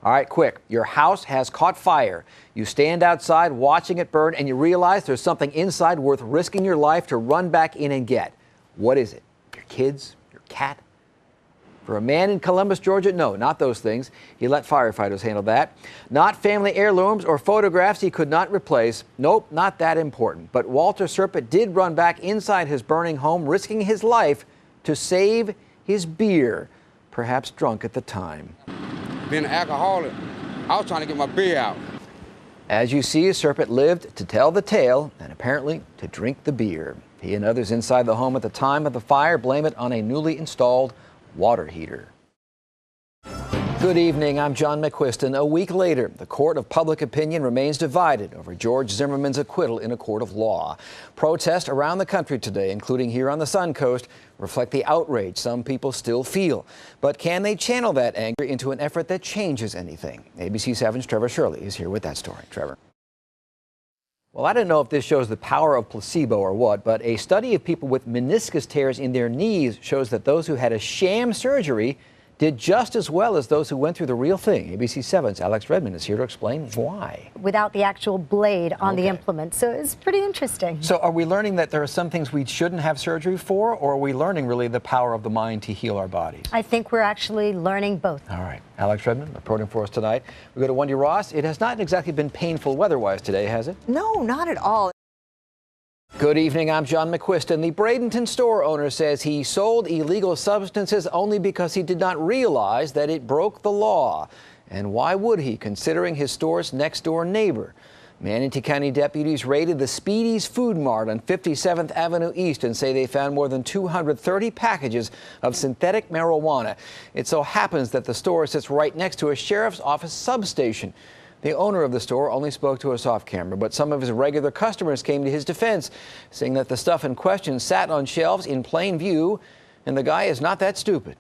All right, quick. Your house has caught fire. You stand outside watching it burn and you realize there's something inside worth risking your life to run back in and get. What is it? Your kids? Your cat? For a man in Columbus, Georgia, no, not those things. He let firefighters handle that. Not family heirlooms or photographs he could not replace. Nope, not that important. But Walter Serpent did run back inside his burning home, risking his life to save his beer, perhaps drunk at the time. Being an alcoholic, I was trying to get my beer out. As you see, Serpent lived to tell the tale and apparently to drink the beer. He and others inside the home at the time of the fire blame it on a newly installed water heater. Good evening, I'm John McQuiston. A week later, the court of public opinion remains divided over George Zimmerman's acquittal in a court of law. Protests around the country today, including here on the Sun Coast, reflect the outrage some people still feel. But can they channel that anger into an effort that changes anything? ABC 7's Trevor Shirley is here with that story. Trevor. Well, I don't know if this shows the power of placebo or what, but a study of people with meniscus tears in their knees shows that those who had a sham surgery did just as well as those who went through the real thing. ABC 7's Alex Redmond is here to explain why. Without the actual blade on the implement, so it's pretty interesting. So are we learning that there are some things we shouldn't have surgery for, or are we learning really the power of the mind to heal our bodies? I think we're actually learning both. All right. Alex Redmond reporting for us tonight. We go to Wendy Ross. It has not exactly been painful weather-wise today, has it? No, not at all. Good evening, I'm John McQuiston. The Bradenton store owner says he sold illegal substances only because he did not realize that it broke the law. And why would he, considering his store's next-door neighbor? Manatee County deputies raided the Speedy's Food Mart on 57th Avenue East and say they found more than 230 packages of synthetic marijuana. It so happens that the store sits right next to a sheriff's office substation. The owner of the store only spoke to us off camera, but some of his regular customers came to his defense, saying that the stuff in question sat on shelves in plain view, and the guy is not that stupid.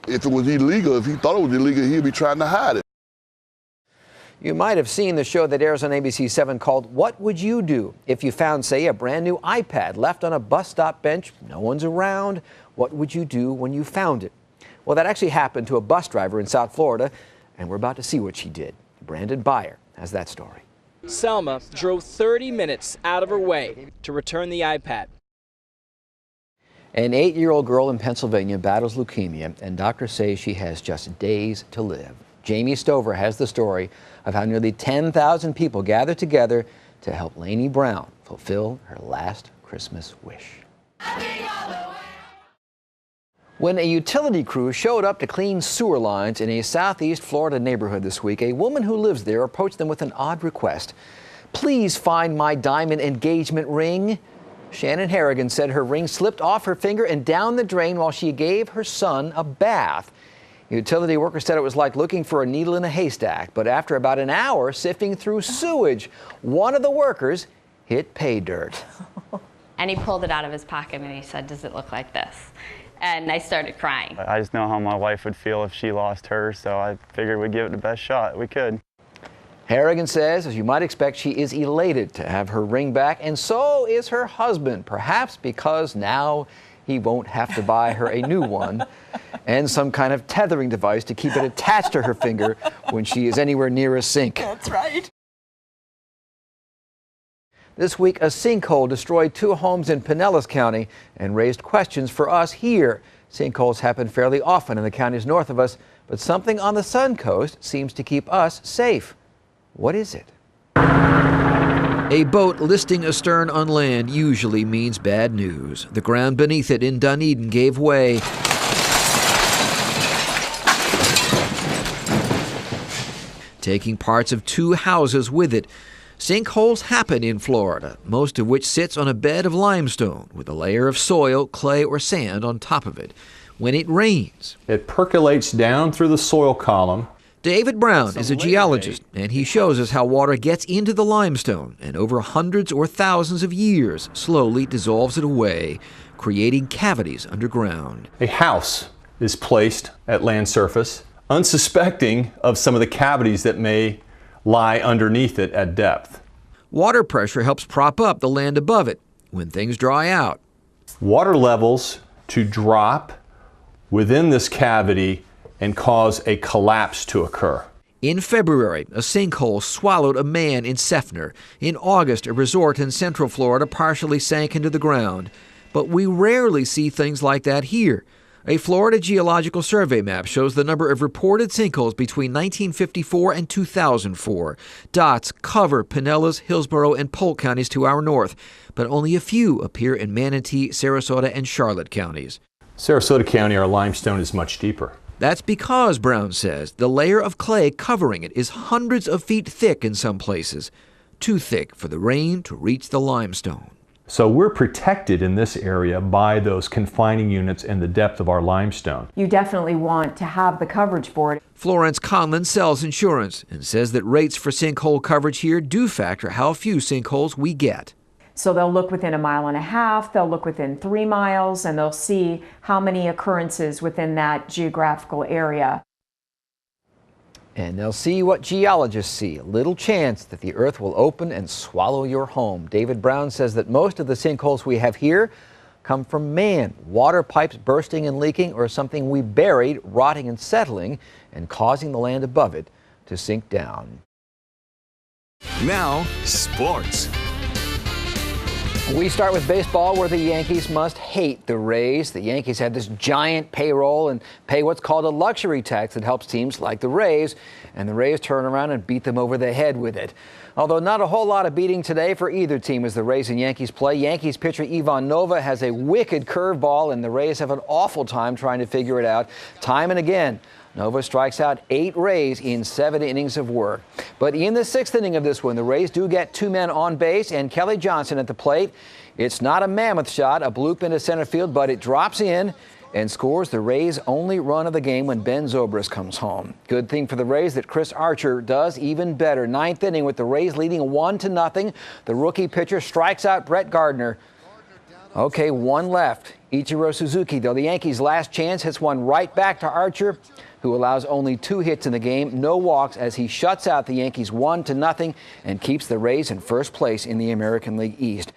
If it was illegal, if he thought it was illegal, he'd be trying to hide it. You might have seen the show that airs on ABC 7 called What Would You Do? If you found, say, a brand new iPad left on a bus stop bench, no one's around, what would you do when you found it? Well, that actually happened to a bus driver in South Florida, and we're about to see what she did. Brandon Byer has that story. Selma drove 30 minutes out of her way to return the iPad. An 8-year-old girl in Pennsylvania battles leukemia, and doctors say she has just days to live. Jamie Stover has the story of how nearly 10,000 people gathered together to help Lainey Brown fulfill her last Christmas wish. When a utility crew showed up to clean sewer lines in a southeast Florida neighborhood this week, a woman who lives there approached them with an odd request. Please find my diamond engagement ring. Shannon Harrigan said her ring slipped off her finger and down the drain while she gave her son a bath. Utility workers said it was like looking for a needle in a haystack, but after about an hour sifting through sewage, one of the workers hit pay dirt. And he pulled it out of his pocket and he said, "Does it look like this?" And I started crying. I just know how my wife would feel if she lost hers, so I figured we'd give it the best shot we could. Harrigan says, as you might expect, she is elated to have her ring back, and so is her husband, perhaps because now he won't have to buy her a new one and some kind of tethering device to keep it attached to her finger when she is anywhere near a sink. That's right. This week, a sinkhole destroyed 2 homes in Pinellas County and raised questions for us here. Sinkholes happen fairly often in the counties north of us, but something on the Sun Coast seems to keep us safe. What is it? A boat listing astern on land usually means bad news. The ground beneath it in Dunedin gave way. Taking parts of 2 houses with it. Sinkholes happen in Florida, most of which sits on a bed of limestone with a layer of soil, clay, or sand on top of it. When it rains, it percolates down through the soil column. David Brown is a geologist, and he shows us how water gets into the limestone and over hundreds or thousands of years slowly dissolves it away, creating cavities underground. A house is placed at land surface, unsuspecting of some of the cavities that may lie underneath it at depth. Water pressure helps prop up the land above it when things dry out. Water levels to drop within this cavity and cause a collapse to occur. In February, a sinkhole swallowed a man in Seffner. In August, a resort in Central Florida partially sank into the ground. But we rarely see things like that here. A Florida Geological Survey map shows the number of reported sinkholes between 1954 and 2004. Dots cover Pinellas, Hillsborough, and Polk counties to our north, but only a few appear in Manatee, Sarasota, and Charlotte counties. Sarasota County, our limestone is much deeper. That's because, Brown says, the layer of clay covering it is hundreds of feet thick in some places, too thick for the rain to reach the limestone. So we're protected in this area by those confining units and the depth of our limestone. You definitely want to have the coverage for it. Florence Conlon sells insurance and says that rates for sinkhole coverage here do factor how few sinkholes we get. So they'll look within 1.5 miles, they'll look within 3 miles, and they'll see how many occurrences within that geographical area. And they'll see what geologists see, a little chance that the earth will open and swallow your home. David Brown says that most of the sinkholes we have here come from man, water pipes bursting and leaking, or something we buried, rotting and settling, and causing the land above it to sink down. Now, sports. We start with baseball, where the Yankees must hate the Rays. The Yankees have this giant payroll and pay what's called a luxury tax that helps teams like the Rays, and the Rays turn around and beat them over the head with it. Although not a whole lot of beating today for either team as the Rays and Yankees play. Yankees pitcher Ivan Nova has a wicked curveball, and the Rays have an awful time trying to figure it out. Time and again, Nova strikes out 8 Rays in 7 innings of work. But in the 6th inning of this one, the Rays do get 2 men on base and Kelly Johnson at the plate. It's not a mammoth shot, a bloop into center field, but it drops in and scores the Rays' only run of the game when Ben Zobrist comes home. Good thing for the Rays that Chris Archer does even better. 9th inning with the Rays leading 1-0. The rookie pitcher strikes out Brett Gardner. Okay, 1 left. Ichiro Suzuki, though, the Yankees' last chance, hits one right back to Archer, who allows only 2 hits in the game, no walks, as he shuts out the Yankees 1-0 and keeps the Rays in first place in the American League East.